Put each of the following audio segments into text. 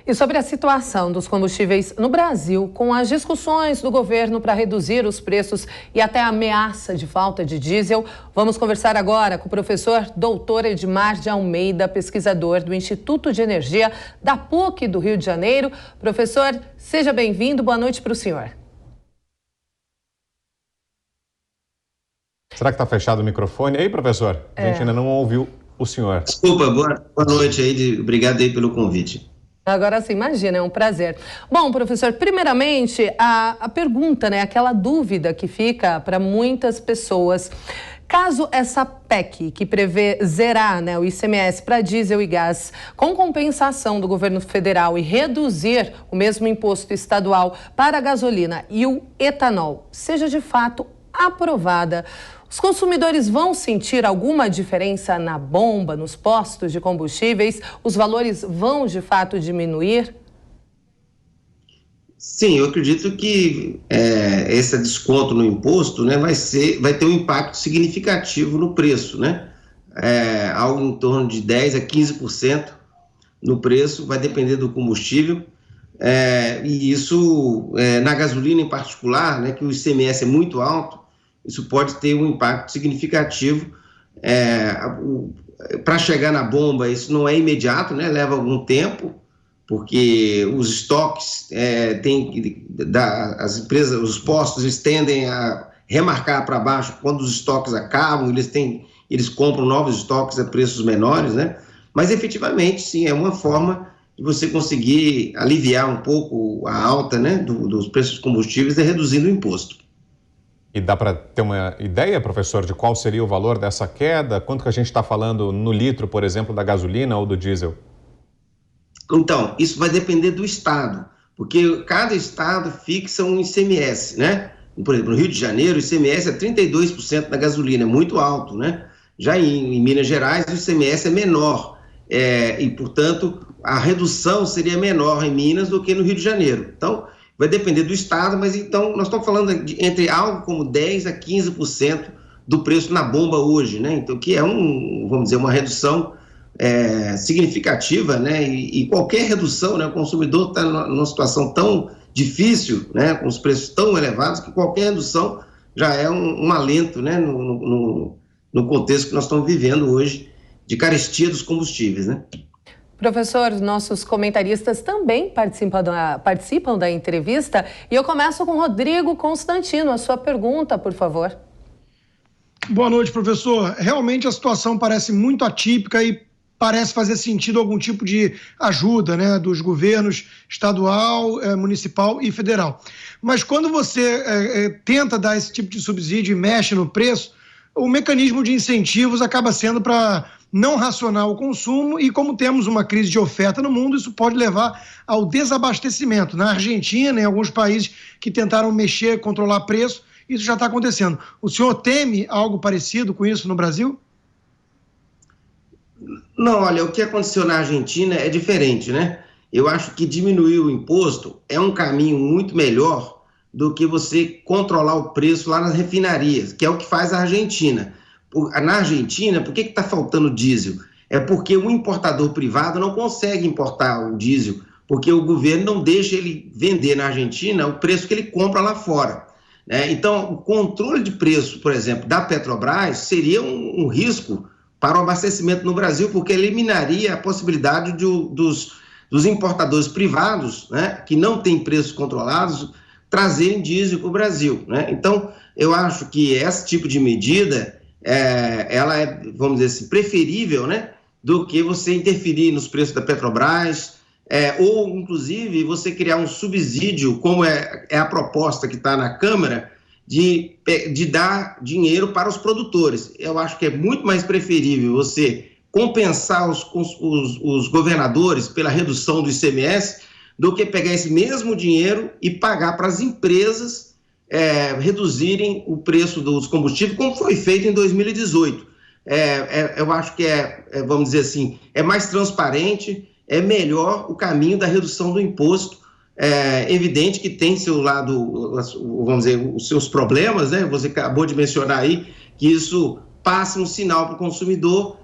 E sobre a situação dos combustíveis no Brasil, com as discussões do governo para reduzir os preços e até a ameaça de falta de diesel, vamos conversar agora com o professor Dr. Edmar de Almeida, pesquisador do Instituto de Energia da PUC do Rio de Janeiro. Professor, seja bem-vindo, boa noite para o senhor. Será que está fechado o microfone aí, professor? A gente ainda não ouviu o senhor. Desculpa, boa noite aí, obrigado aí pelo convite. Agora sim, imagina, é um prazer. Bom, professor, primeiramente, a pergunta, aquela dúvida que fica para muitas pessoas. Caso essa PEC, que prevê zerar o ICMS para diesel e gás, com compensação do governo federal e reduzir o mesmo imposto estadual para a gasolina e o etanol, seja de fato aprovada, os consumidores vão sentir alguma diferença na bomba, nos postos de combustíveis? Os valores vão, de fato, diminuir? Sim, eu acredito que esse desconto no imposto vai ter um impacto significativo no preço, algo em torno de 10% a 15% no preço, vai depender do combustível. E isso, na gasolina em particular, que o ICMS é muito alto, isso pode ter um impacto significativo. Para chegar na bomba, isso não é imediato, leva algum tempo, porque os estoques, as empresas, os postos, eles tendem a remarcar para baixo quando os estoques acabam, eles compram novos estoques a preços menores, Mas, efetivamente, sim, é uma forma de você conseguir aliviar um pouco a alta dos preços dos combustíveis reduzindo o imposto. E dá para ter uma ideia, professor, de qual seria o valor dessa queda? Quanto que a gente está falando no litro, por exemplo, da gasolina ou do diesel? Então, isso vai depender do estado, porque cada estado fixa um ICMS, Por exemplo, no Rio de Janeiro, o ICMS é 32% da gasolina, é muito alto, Já em Minas Gerais, o ICMS é menor, e, portanto, a redução seria menor em Minas do que no Rio de Janeiro. Então, vai depender do estado, mas então nós estamos falando entre algo como 10% a 15% do preço na bomba hoje, Então, que é uma redução significativa, E qualquer redução, o consumidor está numa situação tão difícil, com os preços tão elevados, que qualquer redução já é um alento, no contexto que nós estamos vivendo hoje de carestia dos combustíveis, Professor, nossos comentaristas também participam da entrevista e eu começo com Rodrigo Constantino. A sua pergunta, por favor. Boa noite, professor. Realmente a situação parece muito atípica e parece fazer sentido algum tipo de ajuda dos governos estadual, municipal e federal. Mas quando você tenta dar esse tipo de subsídio e mexe no preço, o mecanismo de incentivos acaba sendo para não racionar o consumo e, como temos uma crise de oferta no mundo, isso pode levar ao desabastecimento. Na Argentina, em alguns países que tentaram mexer, controlar preço, isso já está acontecendo. O senhor teme algo parecido com isso no Brasil? Não, olha, o que aconteceu na Argentina é diferente, Eu acho que diminuir o imposto é um caminho muito melhor do que você controlar o preço lá nas refinarias, que é o que faz a Argentina. Na Argentina, por que está faltando diesel? É porque o importador privado não consegue importar o diesel, porque o governo não deixa ele vender na Argentina o preço que ele compra lá fora. Então, o controle de preço, por exemplo, da Petrobras seria um risco para o abastecimento no Brasil, porque eliminaria a possibilidade dos importadores privados, que não têm preços controlados, trazerem diesel para o Brasil. Então, eu acho que esse tipo de medida ela é, vamos dizer assim, preferível, do que você interferir nos preços da Petrobras, ou, inclusive, você criar um subsídio, como é a proposta que está na Câmara, de dar dinheiro para os produtores. Eu acho que é muito mais preferível você compensar os governadores pela redução do ICMS do que pegar esse mesmo dinheiro e pagar para as empresas reduzirem o preço dos combustíveis, como foi feito em 2018. Eu acho que vamos dizer assim, é mais transparente, é melhor o caminho da redução do imposto. É evidente que tem seu lado, vamos dizer, os seus problemas, Você acabou de mencionar aí que isso passa um sinal para o consumidor,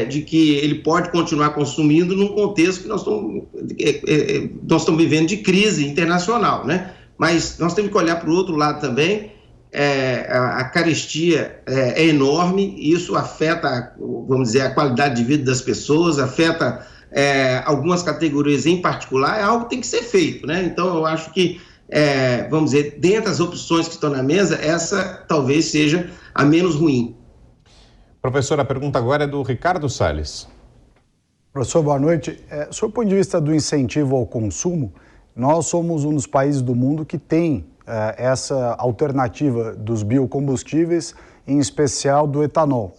de que ele pode continuar consumindo num contexto que nós estamos vivendo de crise internacional, né? Mas nós temos que olhar para o outro lado também. A carestia é enorme, e isso afeta, vamos dizer, a qualidade de vida das pessoas, afeta algumas categorias em particular. É algo que tem que ser feito, né? Então, eu acho que, vamos dizer, dentre as opções que estão na mesa, essa talvez seja a menos ruim. Professor, a pergunta agora é do Ricardo Salles. Professor, boa noite. Sob o ponto de vista do incentivo ao consumo, nós somos um dos países do mundo que tem essa alternativa dos biocombustíveis, em especial do etanol.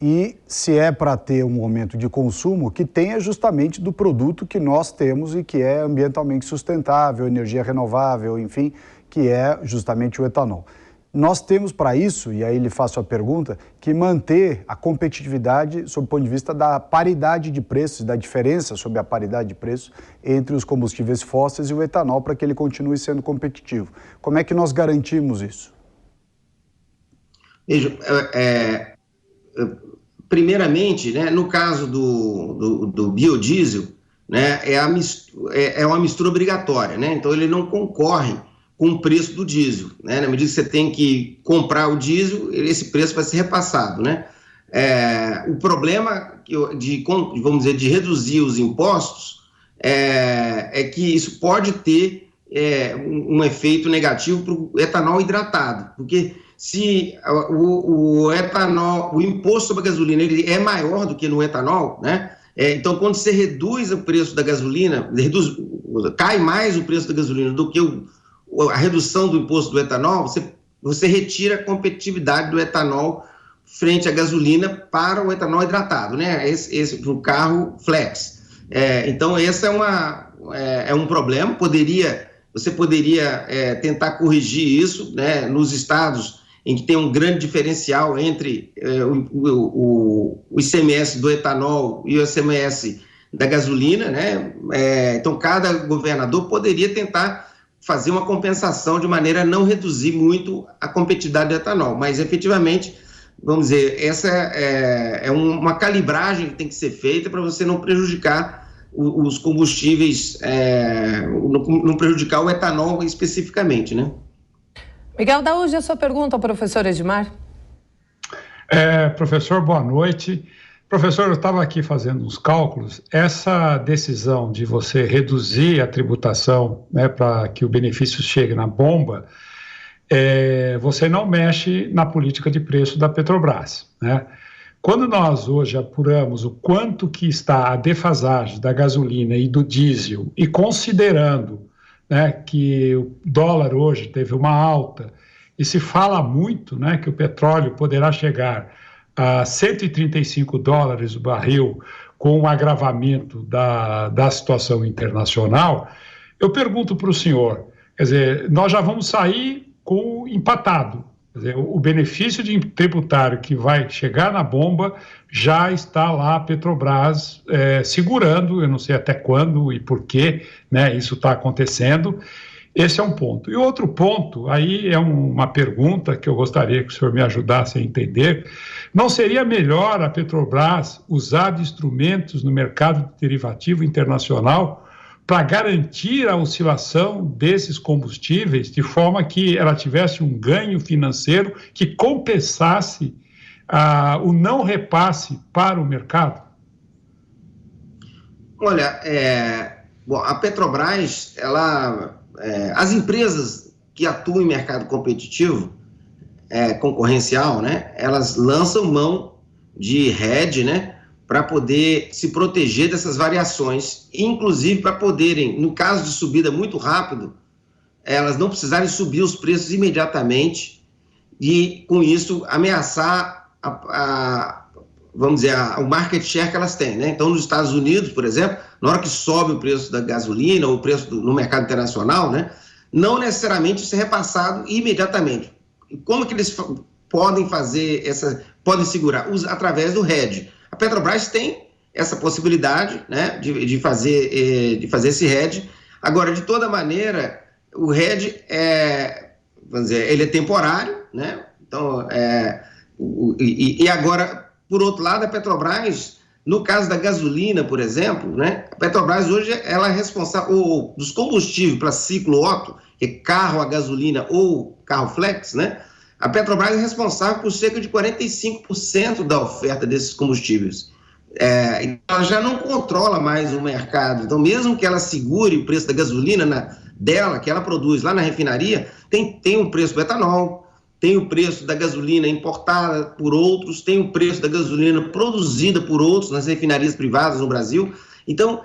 E se é para ter um aumento de consumo, que tenha justamente do produto que nós temos e que é ambientalmente sustentável, energia renovável, enfim, que é justamente o etanol. Nós temos para isso, e aí lhe faço a pergunta, que manter a competitividade sob o ponto de vista da paridade de preços, da diferença sobre a paridade de preços entre os combustíveis fósseis e o etanol, para que ele continue sendo competitivo. Como é que nós garantimos isso? Veja, primeiramente, né, no caso do biodiesel, né, é uma mistura obrigatória, né? Então ele não concorre com o preço do diesel, né? Na medida que você tem que comprar o diesel, esse preço vai ser repassado, né? O problema vamos dizer, de reduzir os impostos é que isso pode ter um efeito negativo para o etanol hidratado, porque se o imposto sobre a gasolina ele é maior do que no etanol, né? Então, quando você reduz o preço da gasolina, cai mais o preço da gasolina do que a redução do imposto do etanol, você retira a competitividade do etanol frente à gasolina para o etanol hidratado, né? Esse para o carro flex. Então, esse é um problema. Você poderia tentar corrigir isso, né, nos estados em que tem um grande diferencial entre o ICMS do etanol e o ICMS da gasolina, né? Então, cada governador poderia tentar fazer uma compensação de maneira a não reduzir muito a competitividade do etanol, mas efetivamente, vamos dizer, essa é uma calibragem que tem que ser feita para você não prejudicar os combustíveis, não prejudicar o etanol especificamente, né? Miguel Daúde, a sua pergunta ao professor Edmar. Professor, boa noite. Professor, eu estava aqui fazendo uns cálculos. Essa decisão de você reduzir a tributação, né, para que o benefício chegue na bomba, você não mexe na política de preço da Petrobras, né? Quando nós hoje apuramos o quanto que está a defasagem da gasolina e do diesel, e considerando, né, que o dólar hoje teve uma alta, e se fala muito, né, que o petróleo poderá chegar a $135 o barril, com o agravamento da situação internacional, eu pergunto para o senhor, quer dizer, nós já vamos sair com empatado. Quer dizer, o benefício tributário que vai chegar na bomba já está lá a Petrobras segurando, eu não sei até quando e por que, né, isso está acontecendo. Esse é um ponto. E outro ponto, aí é uma pergunta que eu gostaria que o senhor me ajudasse a entender. Não seria melhor a Petrobras usar de instrumentos no mercado derivativo internacional para garantir a oscilação desses combustíveis, de forma que ela tivesse um ganho financeiro que compensasse o não repasse para o mercado? Olha, a Petrobras, as empresas que atuam em mercado competitivo, concorrencial, né, elas lançam mão de hedge, né, para poder se proteger dessas variações, inclusive para poderem, no caso de subida muito rápido, elas não precisarem subir os preços imediatamente e, com isso, ameaçar vamos dizer, o market share que elas têm, né? Então, nos Estados Unidos, por exemplo, na hora que sobe o preço da gasolina ou o preço no mercado internacional, né, não necessariamente isso é repassado imediatamente. E como que eles podem fazer podem segurar? Através do hedge. A Petrobras tem essa possibilidade, né, de fazer esse hedge. Agora, de toda maneira, o hedge vamos dizer, ele é temporário, né? Então, e agora, por outro lado, a Petrobras, no caso da gasolina, por exemplo, né, a Petrobras hoje ela é responsável dos combustíveis para ciclo Otto, que é carro a gasolina ou carro flex, né? A Petrobras é responsável por cerca de 45% da oferta desses combustíveis. Ela já não controla mais o mercado. Então, mesmo que ela segure o preço da gasolina dela, que ela produz lá na refinaria, tem um preço do etanol, tem o preço da gasolina importada por outros, tem o preço da gasolina produzida por outros nas refinarias privadas no Brasil. Então,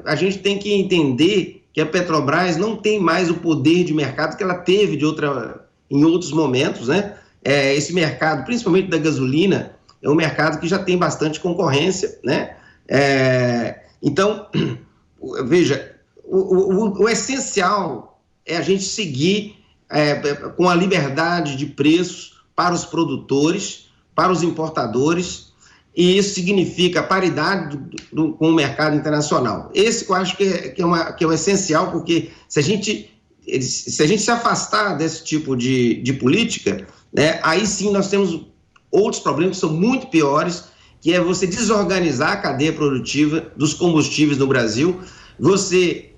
a gente tem que entender que a Petrobras não tem mais o poder de mercado que ela teve em outros momentos, né? Esse mercado, principalmente da gasolina, é um mercado que já tem bastante concorrência, né? Então, veja, o essencial é a gente seguir com a liberdade de preços para os produtores, para os importadores, e isso significa paridade com o mercado internacional. Esse que eu acho que é o essencial, porque se a gente se afastar desse tipo de política, né, aí sim nós temos outros problemas que são muito piores, que é você desorganizar a cadeia produtiva dos combustíveis no Brasil, você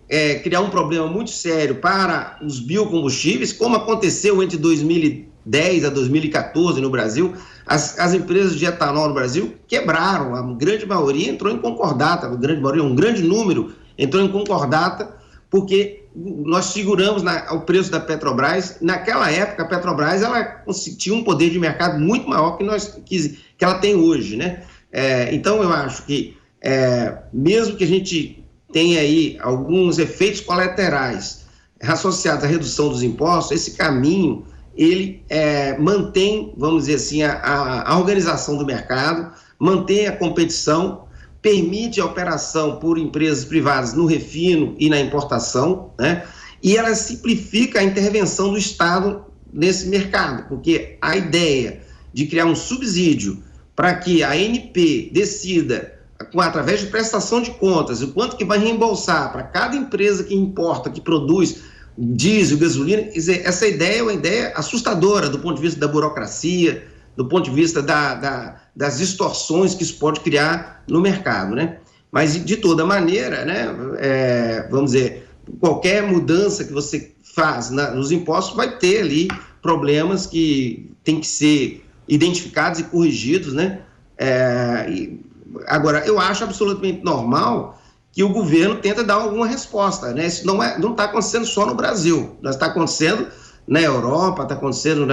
criar um problema muito sério para os biocombustíveis, como aconteceu entre 2010 a 2014 no Brasil. As empresas de etanol no Brasil quebraram, a grande maioria entrou em concordata, um grande número entrou em concordata, porque nós seguramos o preço da Petrobras. Naquela época, a Petrobras ela tinha um poder de mercado muito maior que ela tem hoje, né? Então, eu acho que, mesmo que a gente tenha aí alguns efeitos colaterais associados à redução dos impostos, esse caminho, ele mantém, vamos dizer assim, a organização do mercado, mantém a competição, permite a operação por empresas privadas no refino e na importação, né? E ela simplifica a intervenção do Estado nesse mercado, porque a ideia de criar um subsídio para que a ANP decida, através de prestação de contas, o quanto que vai reembolsar para cada empresa que importa, que produz diesel, gasolina, quer dizer, essa ideia é uma ideia assustadora do ponto de vista da burocracia, do ponto de vista das distorções que isso pode criar no mercado, né? Mas, de toda maneira, né, vamos dizer, qualquer mudança que você faz nos impostos vai ter ali problemas que têm que ser identificados e corrigidos, né? Agora, eu acho absolutamente normal que o governo tenta dar alguma resposta, né? Isso não está acontecendo só no Brasil, está acontecendo na Europa, está acontecendo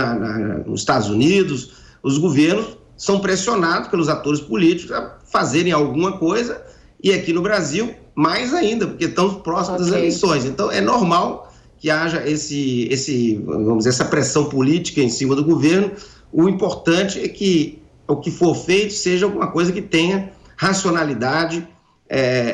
nos Estados Unidos. Os governos são pressionados pelos atores políticos a fazerem alguma coisa, e aqui no Brasil, mais ainda, porque estamos próximos das eleições. Então, é normal que haja vamos dizer, essa pressão política em cima do governo. O importante é que o que for feito seja alguma coisa que tenha racionalidade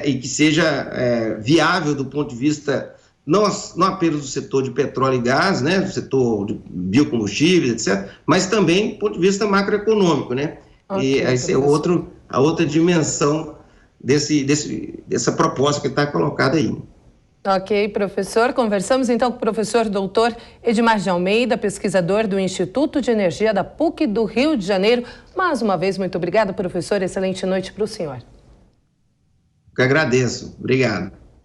e que seja viável do ponto de vista não apenas do setor de petróleo e gás, né, do setor de biocombustíveis, etc., mas também do ponto de vista macroeconômico, né? E essa é a outra dimensão dessa proposta que está colocada aí. Ok, professor. Conversamos então com o professor doutor Edmar de Almeida, pesquisador do Instituto de Energia da PUC do Rio de Janeiro. Mais uma vez, muito obrigada, professor. Excelente noite para o senhor. Eu que agradeço. Obrigado.